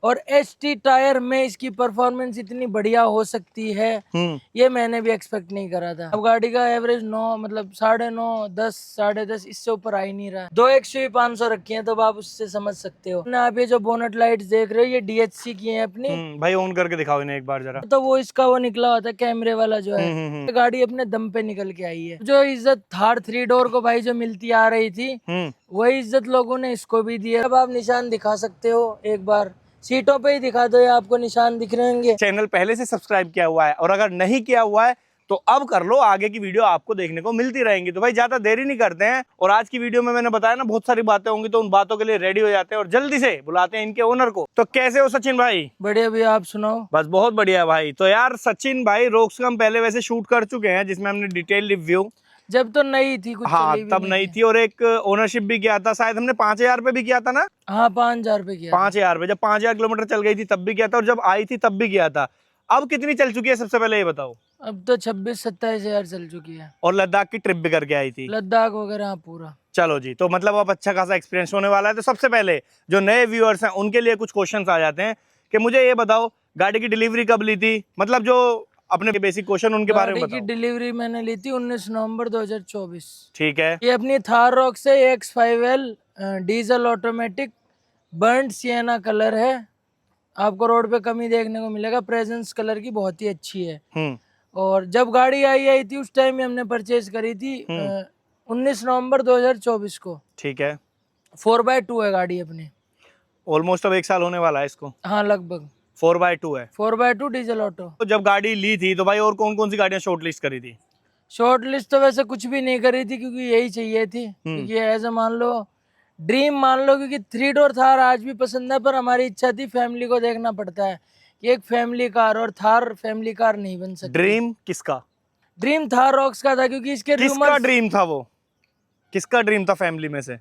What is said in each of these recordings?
और ST tyre में इसकी परफॉर्मेंस इतनी बढ़िया हो सकती है, ये मैंने भी एक्सपेक्ट नहीं करा था। अब गाड़ी का एवरेज 9 मतलब 9.5 10 10.5 इससे ऊपर आ ही नहीं रहा। 2 XUV 500 रखी है तो आप उससे समझ सकते हो ना। आप ये जो बोनट लाइट्स देख रहे हो ये DHC की है अपनी। भाई ऑन करके दिखाओ इन्हें एक बार जरा। तो वो इसका वो निकला होता है कैमरे वाला जो है। गाड़ी अपने दम पे निकल के आई है। जो इज्जत थार 3 डोर को भाई जो मिलती आ रही थी, वही इज्जत लोगों ने इसको भी दी है। अब आप निशान दिखा सकते हो एक बार, सीटों पे ही दिखा दो, ये आपको निशान दिख रहे होंगे। चैनल पहले से सब्सक्राइब किया हुआ है और अगर नहीं किया हुआ है तो अब कर लो, आगे की वीडियो आपको देखने को मिलती रहेंगी। तो भाई ज्यादा देरी नहीं करते हैं और आज की वीडियो में मैंने बताया ना बहुत सारी बातें होंगी, तो उन बातों के लिए रेडी हो जाते हैं और जल्दी से बुलाते हैं इनके ओनर को। तो कैसे हो सचिन भाई? बढ़िया भैया, आप सुनाओ। बस बहुत बढ़िया भाई। तो यार सचिन भाई, रोक्स का हम पहले वैसे शूट कर चुके हैं जिसमें हमने डिटेल रिव्यू, जब तो नई थी कुछ, हाँ चली भी तब नई थी, और एक ओनरशिप भी किया था, शायद हमने 5000 पे भी किया था ना। हाँ 5000 पे किया। 5000 पे, जब 5000 किलोमीटर चल गई थी तब भी किया था और जब आई थी तब भी किया था। अब कितनी चल चुकी है सबसे पहले ये बताओ? अब तो 26-27 हजार चल चुकी है। और लद्दाख की ट्रिप भी करके आई थी? लद्दाख वगैरह पूरा। चलो जी, तो मतलब अब अच्छा खासा एक्सपीरियंस होने वाला है। तो सबसे पहले जो नए व्यूअर्स हैं उनके लिए कुछ क्वेश्चंस आ जाते हैं कि मुझे ये बताओ गाड़ी की डिलीवरी कब ली थी, मतलब जो अपने बेसिक क्वेश्चन उनके बारे में बताओ। गाड़ी की डिलीवरी मैंने ली थी 19 नवंबर 2024। ठीक है। ये अपनी थार रॉक से X5L diesel automatic burnt sienna colour है। आपको रोड पे कमी देखने को मिलेगा, प्रेजेंस कलर की बहुत ही अच्छी है। और जब गाड़ी आई थी उस टाइम में हमने परचेज करी थी 19 नवंबर 2024 को। ठीक है। 4x2 है गाड़ी अपनी। ऑलमोस्ट अब 1 साल होने वाला है इसको। हाँ लगभग। 4x2 है। 4x2 diesel auto. तो जब गाड़ी ली थी तो भाई और कौन कौन सी गाड़ियां शॉर्ट लिस्ट करी थी? शॉर्ट लिस्ट तो वैसे कुछ भी नहीं करी थी क्योंकि यही चाहिए थी। क्योंकि ऐसा मान लो ड्रीम मान लो, क्योंकि 3 डोर थार आज भी पसंद है, पर हमारी इच्छा थी फैमिली को देखना पड़ता है कि एक फैमिली कार, और थार फैमिली कार नहीं बन सकती। ड्रीम किसका? ड्रीम थार रॉक्स का था क्योंकि इसके किसका ड्रीम था वो? किसका ड्रीम था फैमिली में से?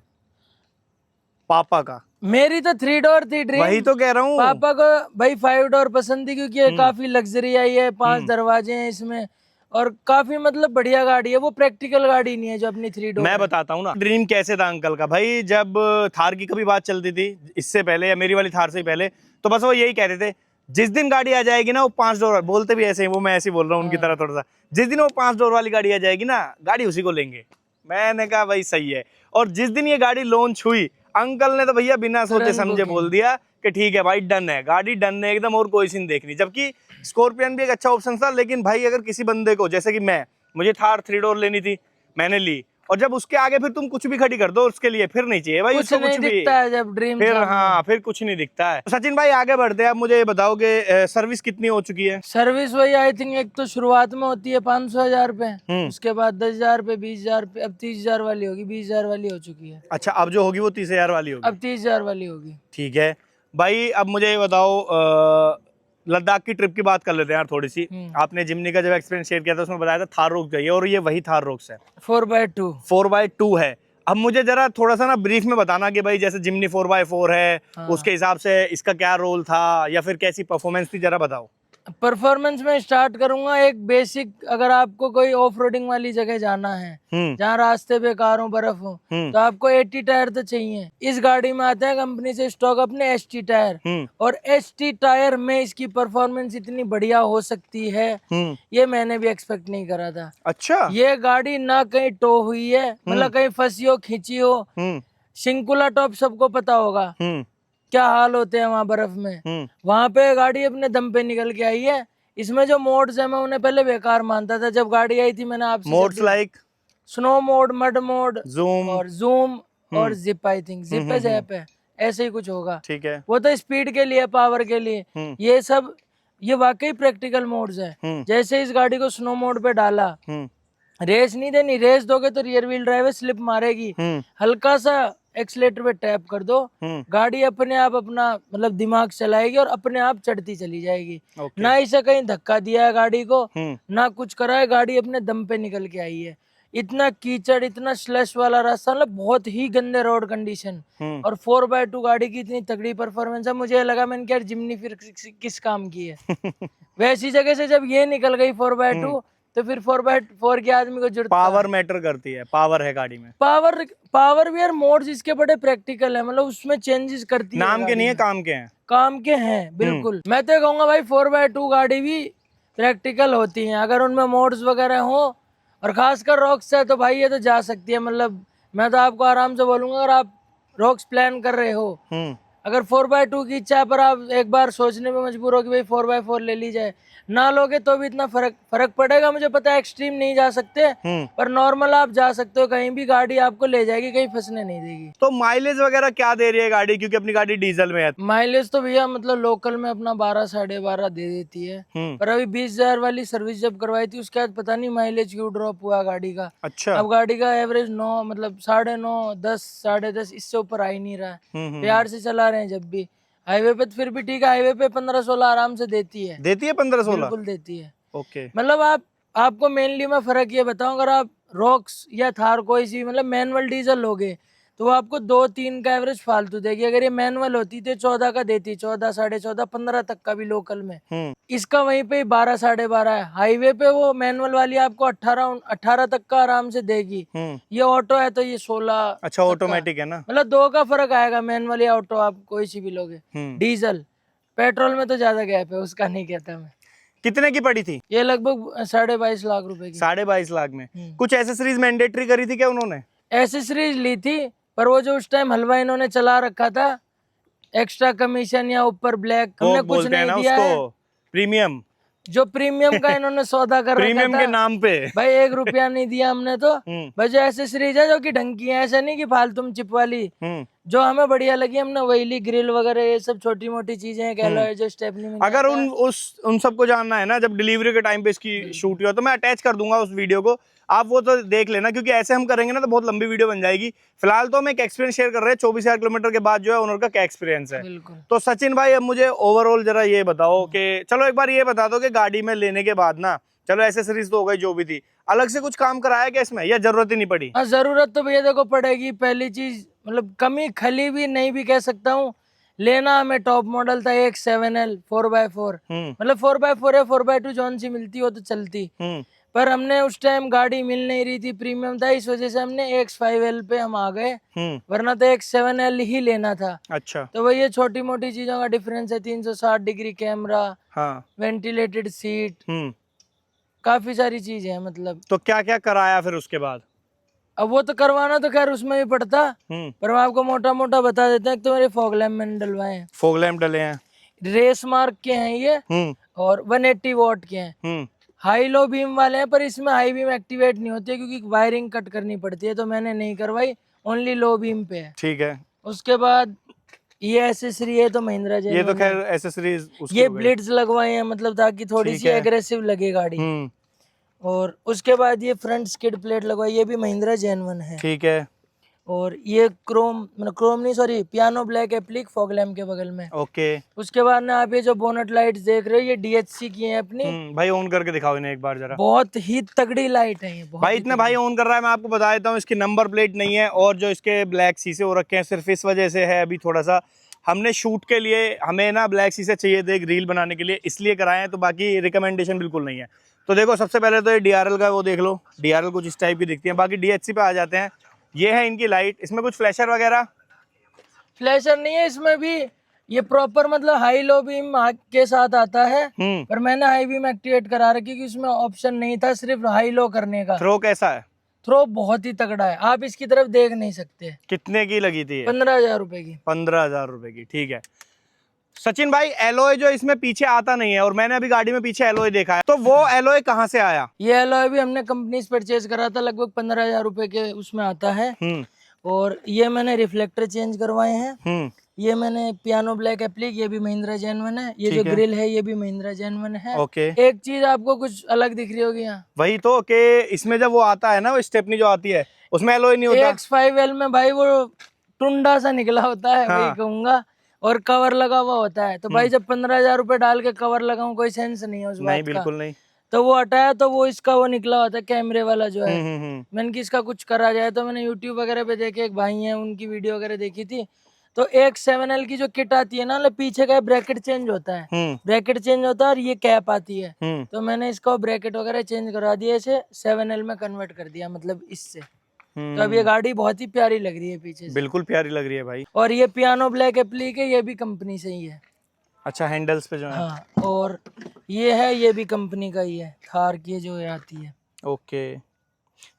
पापा का। मेरी तो 3 डोर थी ड्रीम। वही तो कह रहा हूँ। पापा को भाई 5 डोर पसंद थी क्योंकि ये काफी लग्जरी आई है, 5 दरवाजे हैं इसमें और काफी मतलब बढ़िया गाड़ी है। वो प्रैक्टिकल गाड़ी नहीं है जो अपनी 3 डोर। मैं बताता हूँ ना ड्रीम कैसे था अंकल का। भाई जब थार की कभी बात चलती थी इससे पहले या मेरी वाली थार से पहले, तो बस वो यही कहते थे जिस दिन गाड़ी आ जाएगी ना वो 5 डोर, बोलते भी ऐसे ही, वो मैं ऐसे ही बोल रहा हूँ उनकी तरह थोड़ा सा, जिस दिन वो 5 डोर वाली गाड़ी आ जाएगी ना गाड़ी उसी को लेंगे। मैंने कहा भाई सही है। और जिस दिन ये गाड़ी लॉन्च हुई अंकल ने तो भैया बिना सोचे समझे बोल दिया कि ठीक है भाई डन है, गाड़ी डन है एकदम, और कोई सीन देख नहीं। जबकि स्कॉर्पियन भी एक अच्छा ऑप्शन था, लेकिन भाई अगर किसी बंदे को, जैसे कि मुझे थार 3 डोर लेनी थी, मैंने ली, और जब उसके आगे फिर तुम कुछ भी खड़ी कर दो उसके लिए, फिर नहीं चाहिए भाई उसको कुछ भी दिखता है जब ड्रीम फिर हाँ फिर कुछ नहीं दिखता है। तो सचिन भाई आगे बढ़ते हैं, अब मुझे ये बताओ कि सर्विस कितनी हो चुकी है? सर्विस वही आई थिंक एक तो शुरुआत में होती है 500,000 पे, उसके बाद 10,000 पे, 20,000 पे, अब 30,000 वाली होगी, 20,000 वाली हो चुकी है। अच्छा, अब जो होगी वो 30,000 वाली होगी। अब 30,000 वाली होगी। ठीक है भाई। अब मुझे ये बताओ लद्दाख की ट्रिप की बात कर लेते हैं यार थोड़ी सी। आपने जिमनी का जब एक्सपीरियंस शेयर किया था उसमें बताया था थार रोक्स गई है, और ये वही थार रोक्स है 4x2 है। अब मुझे जरा थोड़ा सा ना ब्रीफ में बताना कि भाई जैसे जिमनी 4x4 है, उसके हिसाब से इसका क्या रोल था या फिर कैसी परफॉर्मेंस थी, जरा बताओ। परफॉर्मेंस में स्टार्ट करूंगा एक बेसिक। अगर आपको कोई ऑफ रोडिंग वाली जगह जाना है जहाँ रास्ते पे कार हो, बर्फ हो, तो आपको 80 टायर तो चाहिए। इस गाड़ी में आता है कंपनी से स्टॉक अपने ST टायर, और ST टायर में इसकी परफॉर्मेंस इतनी बढ़िया हो सकती है, ये मैंने भी एक्सपेक्ट नहीं करा था। अच्छा। ये गाड़ी ना कहीं टो हुई है, मतलब कहीं फंसी हो, खींची हो। शिंकुला टॉप सबको पता होगा क्या हाल होते हैं वहाँ बर्फ में, वहाँ पे गाड़ी अपने दम पे निकल के आई है। इसमें जो मोड्स है मैं उन्हें पहले बेकार मानता था। जब गाड़ी आई थी मैंने आपसे modes like snow mode, mud mode, zoom और जूम और जिप, आई थिंक जिप है, जैप है, ऐसे ही कुछ होगा। ठीक है। वो तो स्पीड के लिए, पावर के लिए, ये सब ये वाकई प्रैक्टिकल मोड्स है। जैसे इस गाड़ी को स्नो मोड पे डाला, रेस नहीं देनी, रेस दोगे तो रियर व्हील ड्राइव है, स्लिप मारेगी। हल्का सा एक्सीलेटर पे टैप कर दो, गाड़ी अपने आप अपना मतलब दिमाग चलाएगी और अपने आप चढ़ती चली जाएगी। ना इसे कहीं धक्का दिया है गाड़ी को, ना कुछ करा है, गाड़ी अपने दम पे निकल के आई है। इतना कीचड़, इतना स्लश वाला रास्ता, मतलब बहुत ही गंदे रोड कंडीशन, और 4x2 गाड़ी की इतनी तगड़ी परफॉर्मेंस है। मुझे लगा मैंने क्या जिमनी फिर किस काम की है। वैसी जगह से जब ये निकल गई 4x2, तो फिर 4x4 के आदमी को जरूरत पावर मैटर करती है, पावर है गाड़ी में। पावर भी यार मोड्स इसके बड़े प्रैक्टिकल है, मतलब उसमें चेंजेस करती है। नाम के नहीं है, काम के हैं। काम के हैं बिल्कुल। मैं तो कहूंगा भाई 4x2 गाड़ी भी प्रैक्टिकल होती है, अगर उनमें मोड्स वगैरह हो, और खासकर रॉक्स है तो भाई ये तो जा सकती है। मतलब मैं तो आपको आराम से बोलूंगा, अगर आप रॉक्स प्लान कर रहे हो, अगर 4x2 की इच्छा है, पर आप एक बार सोचने में मजबूर हो कि भाई 4x4 ले ली जाए, ना लोगे तो भी इतना फर्क पड़ेगा। मुझे पता है एक्सट्रीम नहीं जा सकते, पर नॉर्मल आप जा सकते हो, कहीं भी गाड़ी आपको ले जाएगी, कहीं फंसने नहीं देगी। तो माइलेज वगैरह क्या दे रही है गाड़ी, क्योंकि अपनी गाड़ी डीजल में है? माइलेज तो भैया मतलब लोकल में अपना 12 साढ़े 12 दे देती है, पर अभी 20,000 वाली सर्विस जब करवाई थी उसके बाद पता नहीं माइलेज क्यों ड्रॉप हुआ गाड़ी का। अच्छा। अब गाड़ी का एवरेज 9 मतलब 9.5 10 10.5 इससे ऊपर आ ही नहीं रहा है। प्यार से चला रहे हैं जब भी, हाईवे पे तो फिर भी ठीक है, हाईवे पे 15-16 आराम से देती है। 15-16 बिल्कुल देती है। ओके। मतलब आपको मेनली मैं फर्क ये बताऊं, अगर आप रॉक्स या थार कोई सी मतलब मैनुअल डीजल लोगे तो वो आपको 2-3 का एवरेज फालतू देगी। अगर ये मैनुअल होती तो 14 का देती, 14 साढ़े 14 15 तक का भी लोकल में। इसका वहीं पे 12 साढ़े 12 है। हाईवे पे वो मैनुअल वाली आपको 18 तक का आराम से देगी। ये ऑटो है तो ये 16। अच्छा, ऑटोमेटिक है ना, मतलब 2 का फर्क आएगा मैनुअल या ऑटो, आप कोई सी भी लोगे। डीजल पेट्रोल में तो ज्यादा गैप है, उसका नहीं कहता मैं। कितने की पड़ी थी ये लगभग 22.5 लाख रुपए की। 22.5 लाख में। कुछ एसेसरीज मैंडेटरी करी थी क्या उन्होंने? एसेसरीज ली थी, पर वो जो उस टाइम हलवा इन्होंने चला रखा था, एक्स्ट्रा कमीशन या ऊपर ब्लैक, हमने कुछ नहीं दिया है। प्रीमियम, जो प्रीमियम का इन्होंने सौदा कर रखा था प्रीमियम के नाम पे भाई 1 रुपया नहीं दिया हमने तो। भाई जो एसेसरीज है जो कि ढंग की है, ऐसा नहीं कि फालतू में चिप वाली, जो हमें बढ़िया लगी हमने वही ली। ग्रिल वगैरह ये सब छोटी मोटी चीजें हैं, एलॉय जो स्टेपनी में। अगर उन सबको जानना है ना, जब डिलीवरी के टाइम पे इसकी शूट हुआ, तो मैं अटैच कर दूंगा उस वीडियो को, आप वो तो देख लेना, क्योंकि ऐसे हम करेंगे ना तो बहुत लंबी वीडियो बन जाएगी। फिलहाल तो हम एक एक्सपीरियंस शेयर कर रहे हैं, 24,000 किलोमीटर के बाद जो है ओनर का क्या एक्सपीरियंस है। तो सचिन भाई अब मुझे ओवरऑल जरा ये बताओ कि चलो एक बार ये बता दो कि गाड़ी में लेने के बाद ना, चलो एसेसरीज तो हो गई जो भी थी, अलग से कुछ काम कराया क्या इसमें, या जरूरत ही नहीं पड़ी? हाँ जरूरत तो भैया देखो पड़ेगी। पहली चीज मतलब कमी खली भी नहीं भी कह सकता हूँ, लेना हमें टॉप मॉडल था एक 7L 4x4, मतलब 4x4 है, 4x2 जौन सी मिलती हो तो चलती, पर हमने उस टाइम गाड़ी मिल नहीं रही थी, प्रीमियम था, इस वजह से हमने X5L पे हम आ गए, वरना तो एक 7L ही लेना था। अच्छा। तो वही ये छोटी मोटी चीजों का डिफरेंस है, 360 डिग्री कैमरा, वेंटिलेटेड सीट, काफी सारी चीजें हैं मतलब। तो क्या क्या कराया फिर उसके बाद? अब वो तो करवाना तो खैर उसमें भी पड़ता, पर मैं आपको मोटा मोटा बता देता हूँ। तो मेरे फॉग लैम्प मैंने डलवाए हैं, फॉग लैम्प डले हैं, रेस मार्क के हैं ये, और 180 वॉट के हैं। हाई लो बीम वाले हैं, पर इसमें हाई बीम एक्टिवेट नहीं होती है क्योंकि वायरिंग कट करनी पड़ती है, तो मैंने नहीं करवाई, ओनली लो बीम पे है। ठीक है। उसके बाद ये एसेसरी है तो महिंद्रा जेन, ये तो खैर एसेसरीज ये ब्लेड्स लगवाए हैं, मतलब ताकि थोड़ी सी एग्रेसिव लगे गाड़ी। और उसके बाद ये फ्रंट स्किड प्लेट लगवाई, ये भी महिंद्रा जेन है। ठीक है। और ये क्रोम नहीं sorry piano black applique fog lamp के बगल में। ओके। उसके बाद ना आप ये जो बोनट लाइट्स देख रहे हो, ये DHC की हैं अपनी। भाई ऑन करके दिखाओ इन्हें एक बार जरा। बहुत ही तगड़ी लाइट है ये, भाई इतने भाई ऑन कर रहा है, मैं आपको बता देता हूँ इसकी नंबर प्लेट नहीं है, और जो इसके ब्लैक शीशे हो रखे हैं सिर्फ इस वजह से है, अभी थोड़ा सा हमने शूट के लिए, हमें ना ब्लैक शीशे चाहिए थे एक रील बनाने के लिए, इसलिए कराए हैं, तो बाकी रिकमेंडेशन बिल्कुल नहीं है। तो देखो सबसे पहले तो ये DRL का वो देख लो, DRL कुछ इस टाइप की दिखती है। बाकी DHC पे आ जाते हैं, ये है इनकी लाइट, इसमें कुछ फ्लैशर वगैरह? फ्लैशर नहीं है इसमें भी, ये प्रॉपर मतलब हाई लो बीम के साथ आता है, पर मैंने हाई बीम एक्टिवेट करा रखी क्योंकि इसमें ऑप्शन नहीं था सिर्फ हाई लो करने का। थ्रो कैसा है? थ्रो बहुत ही तगड़ा है, आप इसकी तरफ देख नहीं सकते। कितने की लगी थी? 15,000 रुपए की। 15,000 रुपए की, ठीक है। सचिन भाई एलॉय जो इसमें पीछे आता नहीं है, और मैंने अभी गाड़ी में पीछे एलॉय देखा है, तो वो एलॉय कहाँ से आया? ये एलॉय भी हमने कंपनी से परचेज करा था, लगभग 15,000 रुपए के उसमें आता है। और ये मैंने रिफ्लेक्टर चेंज करवाए हैं। ये मैंने पियानो ब्लैक एप्लिक, ये भी महिंद्रा जेन है। ये जो ग्रिल है ये भी महिंद्रा जेन है। ओके। एक चीज आपको कुछ अलग दिख रही होगी यहाँ, वही तो कि इसमें जब वो आता है ना, वो स्टेपनी जो आती है उसमें एलॉय नहीं होता। X5L में भाई वो टुंडा सा निकला होता है, वही कहूंगा, और कवर लगा हुआ होता है। तो भाई जब 15,000 रुपए डाल के कवर लगाऊं, कोई सेंस नहीं है उस बात का। नहीं, बिल्कुल नहीं। तो वो हटाया तो वो इसका वो निकला होता है कैमरे वाला जो है। मैंने कि इसका कुछ करा जाए, तो मैंने YouTube वगैरह पे देखे, एक भाई है उनकी वीडियो वगैरह देखी थी, तो एक 7L की जो किट आती है ना, मतलब पीछे का ब्रैकेट चेंज होता है, ब्रैकेट चेंज होता है और ये कैप आती है, तो मैंने इसका ब्रैकेट वगैरह चेंज करवा दिया, इसे 7L में कन्वर्ट कर दिया, मतलब इससे। तो अब ये गाड़ी बहुत ही प्यारी लग रही है पीछे से। बिल्कुल प्यारी लग रही है भाई। और ये पियानो ब्लैक एप्लिक है, ये भी कंपनी से ही है। अच्छा, हैंडल्स पे जो है। हाँ, और ये है, ये भी कंपनी का ही है, थार की जो ये आती है। ओके,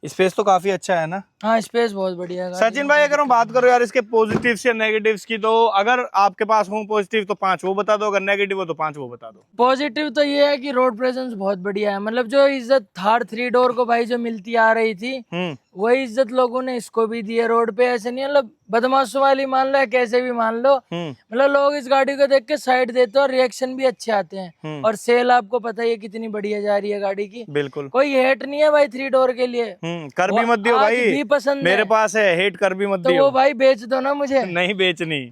स्पेस तो काफी अच्छा है ना। हाँ, स्पेस बहुत बढ़िया है। सचिन भाई, अगर हम बात करो यार इसके पॉजिटिव्स या नेगेटिव्स की, तो अगर आपके पास हो पॉजिटिव तो 5 वो बता दो, अगर नेगेटिव हो तो 5 वो बता दो। पॉजिटिव तो ये है कि रोड प्रेजेंस बहुत बढ़िया है, मतलब जो इज्जत थार 3 डोर को भाई जो मिलती आ रही थी, वही इज्जत लोगों ने इसको भी दी है रोड पे। ऐसे नहीं मतलब बदमाशों वाली मान लो या कैसे भी मान लो, मतलब लोग इस गाड़ी को देख के साइड देते हैं और रिएक्शन भी अच्छे आते हैं। और सेल आपको पता ही है कितनी बढ़िया जा रही है गाड़ी की। बिल्कुल, कोई हेट नहीं है भाई 3 डोर के लिए। कर भी मत दियो भाई, भी पसंद मेरे है पास है, हेट कर भी मत तो दियो। वो भाई बेच दो ना मुझे। नहीं बेचनी।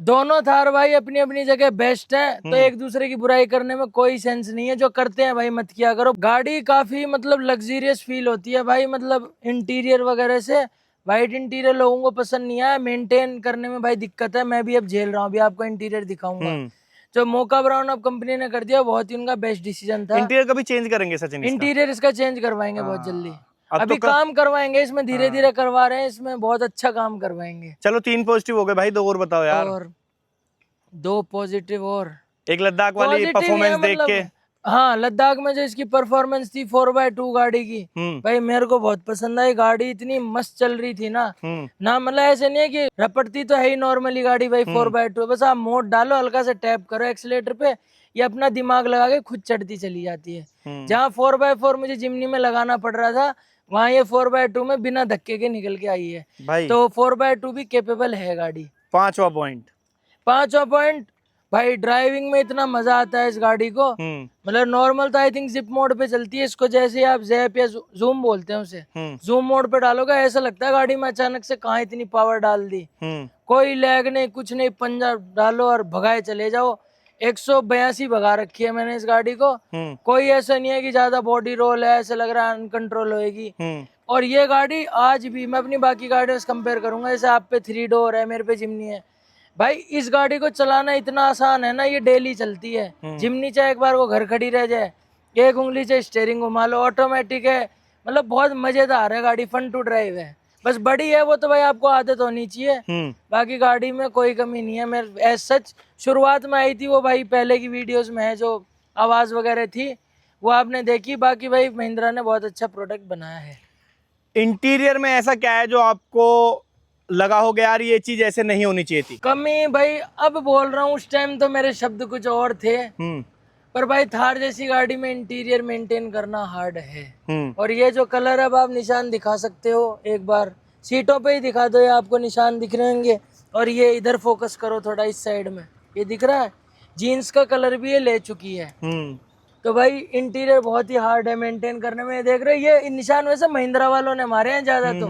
दोनों थार भाई अपनी अपनी जगह बेस्ट है, तो एक दूसरे की बुराई करने में कोई सेंस नहीं है। जो करते हैं भाई मत किया करो। गाड़ी काफी मतलब लग्जरियस फील होती है भाई, मतलब इंटीरियर वगैरह से। वाइट इंटीरियर लोगों को पसंद नहीं आया, मेंटेन करने में भाई दिक्कत है, मैं भी अब झेल रहा हूँ। अभी आपको इंटीरियर दिखाऊंगा। जो मोका ब्राउन अब कंपनी ने कर दिया, बहुत ही उनका बेस्ट डिसीजन था। इंटीरियर कभी चेंज करेंगे सचिन? इंटीरियर इसका चेंज करवाएंगे बहुत जल्दी। अब अभी तो काम करवाएंगे इसमें, धीरे धीरे करवा रहे हैं, इसमें बहुत अच्छा काम करवाएंगे। चलो 3 पॉजिटिव हो गए भाई, 2 और बताओ यार। और 2 पॉजिटिव और एक लद्दाख वाली पॉजिटिव परफॉर्मेंस देख के। हाँ, लद्दाख में जो इसकी परफॉर्मेंस थी 4x2 गाड़ी की, भाई मेरे को बहुत पसंद आई। गाड़ी इतनी मस्त चल रही थी ना, ना मतलब ऐसे नहीं है कि रपटती तो है ही नॉर्मली गाड़ी भाई 4x2। बस आप मोड डालो, हल्का से टैप करो एक्सीलेटर पे, ये अपना दिमाग लगा के खुद चढ़ती चली जाती है। जहाँ 4x4 मुझे जिमनी में लगाना पड़ रहा था, वहाँ ये 4x2 में बिना धक्के के निकल के आई है भाई। तो 4x2 भी कैपेबल है गाड़ी। 5वां पॉइंट भाई ड्राइविंग में इतना मजा आता है इस गाड़ी को, मतलब नॉर्मल तो आई थिंक जिप मोड पे चलती है, इसको जैसे आप जैप या जूम बोलते हैं उसे, जूम मोड पे डालोगे ऐसा लगता है गाड़ी में अचानक से कहाँ इतनी पावर डाल दी। कोई लैग नहीं, कुछ नहीं, पंजा डालो और भगाए चले जाओ। 182 भगा रखी है मैंने इस गाड़ी को। कोई ऐसा नहीं है कि ज्यादा बॉडी रोल है, ऐसा लग रहा है अनकंट्रोल होएगी। और ये गाड़ी आज भी मैं अपनी बाकी गाड़ियों से कंपेयर करूंगा, जैसे आप पे 3 डोर है, मेरे पे जिमनी है, भाई इस गाड़ी को चलाना इतना आसान है ना, ये डेली चलती है। जिमनी चाहे एक बार वो घर खड़ी रह जाए, एक उंगली से स्टेयरिंग घुमा लो, ऑटोमेटिक है, मतलब बहुत मजेदार है गाड़ी, फन टू ड्राइव है। बस बड़ी है वो तो भाई आपको आदत होनी चाहिए, बाकी गाड़ी में कोई कमी नहीं है। मैं एज सच शुरुआत में आई थी वो भाई पहले की वीडियोस में है, जो आवाज वगैरह थी वो आपने देखी। बाकी भाई महिंद्रा ने बहुत अच्छा प्रोडक्ट बनाया है। इंटीरियर में ऐसा क्या है जो आपको लगा हो गया यार ये चीज ऐसे नहीं होनी चाहिए थी? कमी भाई अब बोल रहा हूँ, उस टाइम तो मेरे शब्द कुछ और थे, पर भाई थार जैसी गाड़ी में इंटीरियर मेंटेन करना हार्ड है। और ये जो कलर अब आप निशान दिखा सकते हो, एक बार सीटों पे ही दिखा दो, ये आपको निशान दिख रहे होंगे। और ये इधर फोकस करो थोड़ा, इस साइड में ये दिख रहा है, जीन्स का कलर भी ये ले चुकी है। तो भाई इंटीरियर बहुत ही हार्ड है मेंटेन करने में। देख रहे ये निशान वैसे महिंद्रा वालों ने मारे हैं ज्यादा, तो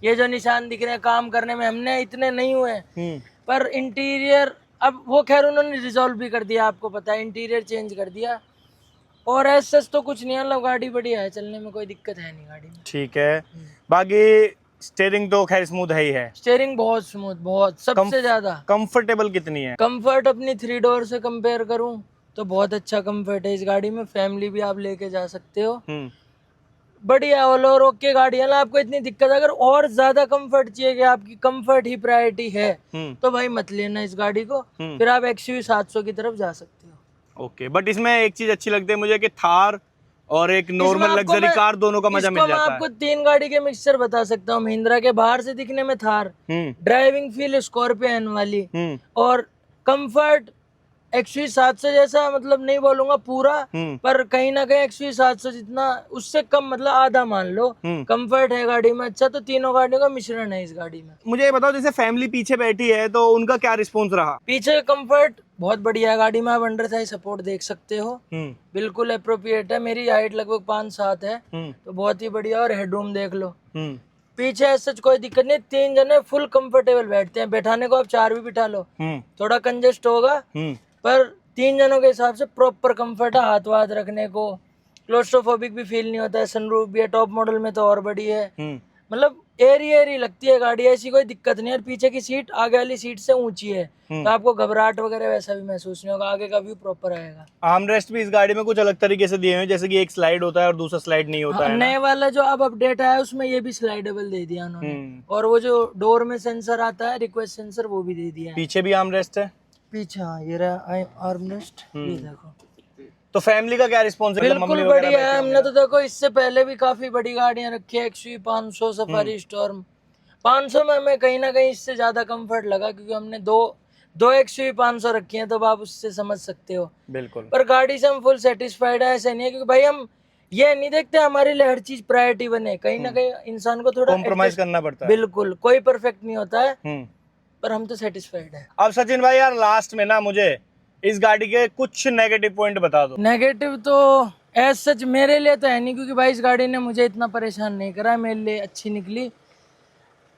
ये जो निशान दिख रहे हैं काम करने में हमने इतने नहीं हुए, पर इंटीरियर अब वो खैर उन्होंने रिजॉल्व भी कर दिया, आपको पता है, इंटीरियर चेंज कर दिया। और ऐसा तो कुछ नहीं है, मतलब गाड़ी बढ़िया है, चलने में कोई दिक्कत है नहीं गाड़ी में। ठीक है, बाकी स्टीयरिंग तो खैर स्मूथ है ही है। स्टीयरिंग बहुत स्मूथ, बहुत सबसे ज्यादा। कंफर्टेबल कितनी है? कंफर्ट अपनी 3 डोर से कंपेयर करूं तो बहुत अच्छा कंफर्ट है इस गाड़ी में, फैमिली भी आप लेके जा सकते हो। बढ़िया ऑल ओवर ओके गाड़ी है ना, आपको इतनी दिक्कत अगर और ज्यादा कंफर्ट चाहिए कि आपकी कंफर्ट ही प्रायोरिटी है तो भाई मत लेना इस गाड़ी को, फिर आप XUV 700 की तरफ जा सकते हो। ओके, बट इसमें एक चीज अच्छी लगती है मुझे कि थार और एक नॉर्मल लग्जरी कार दोनों का मजा मिल जाता है। मैं आपको 3 गाड़ी के मिक्सचर बता सकता हूँ। महिंद्रा के बाहर से दिखने में थार, ड्राइविंग फील स्कॉर्पियन वाली, और कंफर्ट XUV 700 जैसा, मतलब नहीं बोलूंगा पूरा, पर कहीं ना कहीं XUV 700 जितना उससे कम, मतलब आधा मान लो कंफर्ट है गाड़ी में अच्छा। तो तीनों गाड़ियों का मिश्रण है इस गाड़ी में। मुझे ये बताओ, जैसे फैमिली पीछे बैठी है तो उनका क्या रिस्पॉन्स रहा? पीछे कंफर्ट बहुत बढ़िया है गाड़ी में, आप अंडर थाई सपोर्ट देख सकते हो, बिल्कुल अप्रोप्रिएट है। मेरी हाइट लगभग 5'7" है, तो बहुत ही बढ़िया। और हेडरूम देख लो, पीछे सच कोई दिक्कत नहीं, 3 जने फुल कंफर्टेबल बैठते हैं। बैठाने को आप 4 भी बिठा लो, थोड़ा कंजेस्ट होगा, पर 3 जनों के हिसाब से प्रॉपर कंफर्ट है। हाथ रखने को क्लोस्ट्रोफोबिक भी फील नहीं होता है। सनरूफ भी है, टॉप मॉडल में तो और बड़ी है। मतलब एरी एरी लगती है गाड़ी, ऐसी कोई दिक्कत नहीं है। और पीछे की सीट आगे वाली सीट से ऊंची है, तो आपको घबराहट वगैरह वैसा भी महसूस नहीं होगा, आगे का व्यू प्रॉपर आएगा। आर्मरेस्ट भी इस गाड़ी में कुछ अलग तरीके से दिए हुए हैं, जैसे कि एक स्लाइड होता है और दूसरा स्लाइड नहीं होता हाँ, है ना। नए वाला जो अब अपडेट आया है उसमें ये भी स्लाइडेबल दे दिया उन्होंने। और वो जो डोर में सेंसर आता है, रिक्वेस्ट सेंसर, वो भी दे दिया है। पीछे भी आर्मरेस्ट है। पीछे हाँ, ये रहा आर्मरेस्ट, ये देखो। तो फैमिली का क्या रिस्पॉन्स है? मतलब बिल्कुल मम्मी वगैरह बढ़िया है। बैठे हमने होंगे तो देखो इससे पहले भी काफी बड़ी गाड़ियां रखी है, XUV 500, सफारी स्टॉर्म 500 में हमें कहीं ना कहीं इससे ज्यादा कंफर्ट लगा, क्योंकि हमने दो XUV 500 रखी हैं, तो अब आप उससे समझ सकते हो। बिल्कुल। पर गाड़ी से हम फुल सेटिस्फाइड है, ऐसा नहीं है, क्योंकि भाई हम ये नहीं देखते हमारे लिए हर चीज प्रायोरिटी बने, कहीं ना कहीं इंसान को थोड़ा कॉम्प्रोमाइज adjust- करना पड़ता है। बिल्कुल, कोई परफेक्ट नहीं होता है, पर हम तो सेटिस्फाइड है। अब सचिन भाई यार, लास्ट में ना मुझे इस गाड़ी के कुछ नेगेटिव पॉइंट बता दो। नेगेटिव तो एज सच मेरे लिए तो है नहीं, क्योंकि भाई इस गाड़ी ने मुझे इतना परेशान नहीं करा, मेरे लिए अच्छी निकली।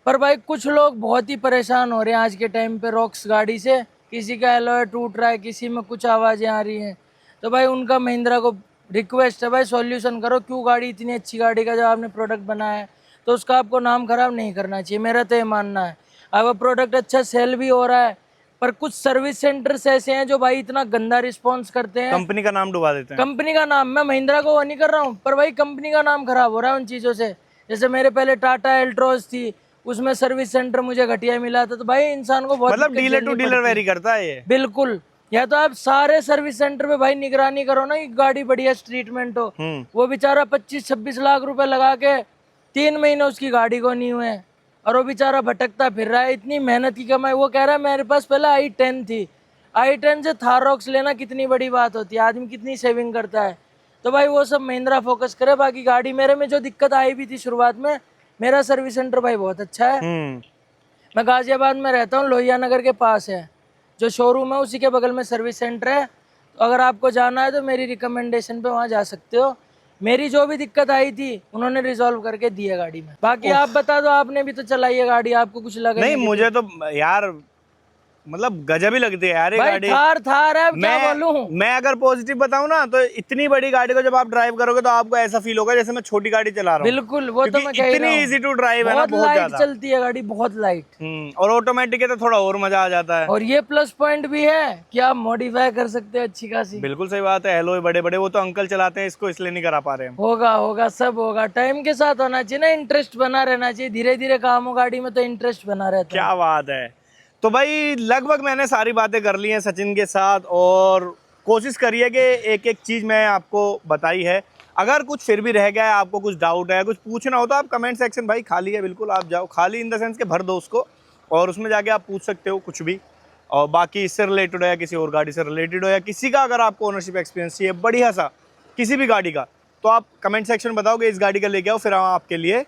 पर भाई कुछ लोग बहुत ही परेशान हो रहे हैं आज के टाइम पे रॉक्स गाड़ी से, किसी का एलॉय टूट रहा है, किसी में कुछ आवाजें आ रही हैं, तो भाई उनका महिंद्रा को रिक्वेस्ट है, भाई सॉल्यूशन करो। क्यों गाड़ी, इतनी अच्छी गाड़ी का जब आपने प्रोडक्ट बनाया है तो उसका आपको नाम खराब नहीं करना चाहिए, मेरा तो ये मानना है। अब वो प्रोडक्ट अच्छा सेल भी हो रहा है, पर कुछ सर्विस सेंटर्स ऐसे हैं जो भाई इतना गंदा रिस्पॉन्स करते हैं, कंपनी का नाम डुबा देते हैं। कंपनी का नाम, मैं महिंद्रा को वो नहीं कर रहा हूँ, पर भाई कंपनी का नाम खराब हो रहा है उन चीज़ों से। जैसे मेरे पहले टाटा एल्ट्रोज थी, उसमें सर्विस सेंटर मुझे घटिया मिला था, तो भाई इंसान को बहुत मतलब दिक्कत डीलर टू झेलनी डीलर पड़ती है। वेरी करता है ये। बिल्कुल, या तो आप सारे सर्विस सेंटर पे भाई निगरानी करो ना कि गाड़ी बढ़िया ट्रीटमेंट हो। वो बेचारा 25-26 लाख रुपए लगा के 3 महीने उसकी गाड़ी को नहीं हुए, और वो बेचारा भटकता फिर रहा है, इतनी मेहनत की कमाई। वो कह रहा है मेरे पास पहले i10 थी, i10 से थार रॉक्स लेना कितनी बड़ी बात होती है, आदमी कितनी सेविंग करता है। तो भाई वो सब महिंद्रा फोकस करे। बाकी गाड़ी मेरे में जो दिक्कत आई भी थी शुरुआत में, मेरा सर्विस सेंटर भाई बहुत अच्छा है। मैं गाजियाबाद में रहता हूँ, लोहिया नगर के पास है जो शोरूम है, उसी के बगल में सर्विस सेंटर है। तो अगर आपको जाना है तो मेरी रिकमेंडेशन पे वहाँ जा सकते हो। मेरी जो भी दिक्कत आई थी उन्होंने रिजॉल्व करके दी है गाड़ी में। बाकी आप बता दो, आपने भी तो चलाई है गाड़ी, आपको कुछ लगा नहीं, मुझे तो यार मतलब गजब ही लगती है यार ये भाई? गाड़ी। थार है, अब क्या बोलूं। मैं अगर पॉजिटिव बताऊं ना, तो इतनी बड़ी गाड़ी को जब आप ड्राइव करोगे तो आपको ऐसा फील होगा जैसे मैं छोटी गाड़ी चला रहा हूं। बिल्कुल, वो तो मैं कह ही इतनी रहा हूं। इजी टू ड्राइव है ना, बहुत लाइट ज्यादा चलती है गाड़ी, बहुत लाइट। और ऑटोमेटिक है तो थोड़ा और मजा आ जाता है। और ये प्लस पॉइंट भी है कि आप मॉडिफाई कर सकते हैं अच्छी खासी। बिल्कुल सही बात है। एलॉय बड़े बड़े वो तो अंकल चलाते हैं, इसको इसलिए नहीं करा पा रहे हम। होगा सब होगा, टाइम के साथ होना चाहिए ना, इंटरेस्ट बना रहना चाहिए, धीरे धीरे काम हो गाड़ी में तो इंटरेस्ट बना रहता है। क्या बात है। तो भाई लगभग मैंने सारी बातें कर ली हैं सचिन के साथ, और कोशिश करिए कि एक एक चीज़ मैं आपको बताई है। अगर कुछ फिर भी रह गया है, आपको कुछ डाउट है, कुछ पूछना हो तो आप कमेंट सेक्शन भाई खाली है, बिल्कुल आप जाओ, खाली इन द सेंस के भर दो उसको, और उसमें जाके आप पूछ सकते हो कुछ भी। और बाकी इससे रिलेटेड हो या किसी और गाड़ी से रिलेटेड हो या किसी का अगर आपको ओनरशिप एक्सपीरियंस चाहिए बढ़िया सा किसी भी गाड़ी का, तो आप कमेंट सेक्शन बताओगे इस गाड़ी का लेके आओ, फिर हम आपके लिए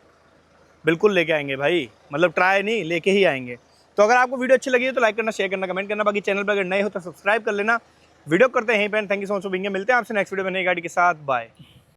बिल्कुल लेके आएंगे भाई। मतलब ट्राई नहीं, लेके ही आएंगे। तो अगर आपको वीडियो अच्छी लगी है तो लाइक करना, शेयर करना, कमेंट करना। बाकी चैनल पर अगर नए हो तो सब्सक्राइब कर लेना। वीडियो करते हैं यहीं पे। Thank you so much for being here. मिलते हैं आपसे नेक्स्ट वीडियो में नई गाड़ी के साथ। बाय।